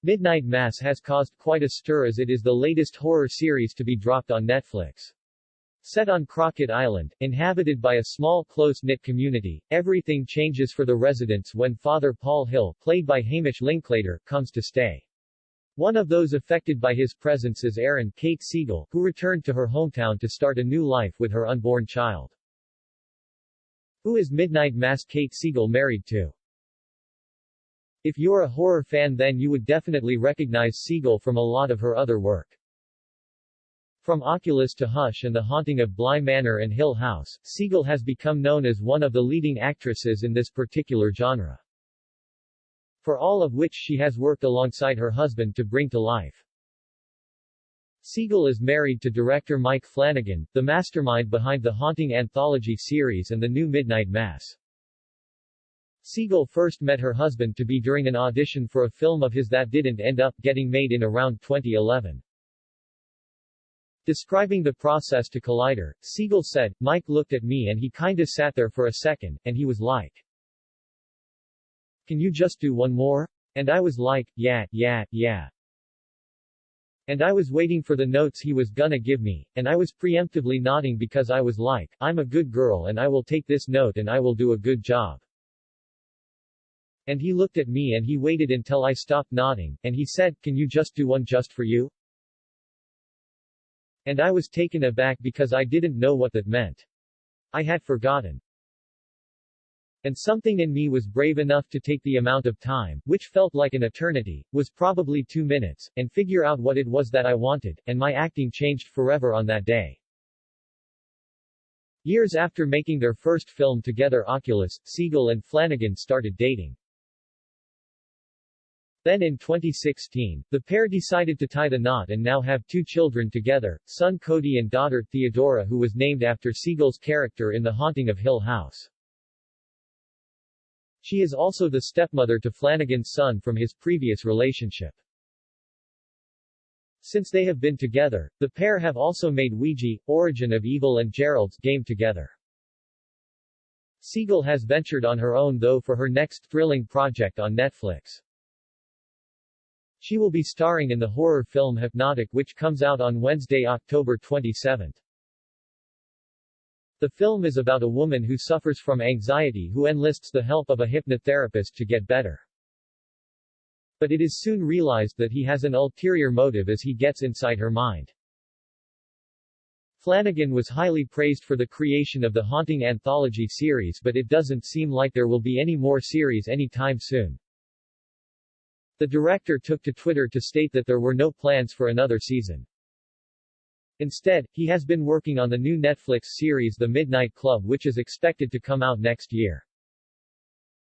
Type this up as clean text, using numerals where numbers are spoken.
Midnight Mass has caused quite a stir as it is the latest horror series to be dropped on Netflix. Set on Crockett Island, inhabited by a small close-knit community, everything changes for the residents when Father Paul Hill, played by Hamish Linklater, comes to stay. One of those affected by his presence is Erin, Kate Siegel, who returned to her hometown to start a new life with her unborn child. Who is Midnight Mass Kate Siegel married to? If you're a horror fan, then you would definitely recognize Siegel from a lot of her other work. From Oculus to Hush and The Haunting of Bly Manor and Hill House, Siegel has become known as one of the leading actresses in this particular genre. For all of which she has worked alongside her husband to bring to life. Siegel is married to director Mike Flanagan, the mastermind behind the Haunting anthology series and the new Midnight Mass. Siegel first met her husband to be during an audition for a film of his that didn't end up getting made in around 2011. Describing the process to Collider, Siegel said, "Mike looked at me and he kinda sat there for a second, and he was like, 'Can you just do one more?' And I was like, 'Yeah. And I was waiting for the notes he was gonna give me, and I was preemptively nodding because I was like, I'm a good girl and I will take this note and I will do a good job. And he looked at me and he waited until I stopped nodding, and he said, 'Can you just do one just for you?' And I was taken aback because I didn't know what that meant. I had forgotten. And something in me was brave enough to take the amount of time, which felt like an eternity, was probably 2 minutes, and figure out what it was that I wanted, and my acting changed forever on that day." Years after making their first film together, Oculus, Siegel and Flanagan started dating. Then in 2016, the pair decided to tie the knot and now have 2 children together, son Cody and daughter Theodora, who was named after Siegel's character in The Haunting of Hill House. She is also the stepmother to Flanagan's son from his previous relationship. Since they have been together, the pair have also made Ouija, Origin of Evil and Gerald's Game together. Siegel has ventured on her own though for her next thrilling project on Netflix. She will be starring in the horror film Hypnotic, which comes out on Wednesday, October 27. The film is about a woman who suffers from anxiety who enlists the help of a hypnotherapist to get better. But it is soon realized that he has an ulterior motive as he gets inside her mind. Flanagan was highly praised for the creation of the Haunting anthology series, but it doesn't seem like there will be any more series anytime soon. The director took to Twitter to state that there were no plans for another season. Instead, he has been working on the new Netflix series The Midnight Club, which is expected to come out next year.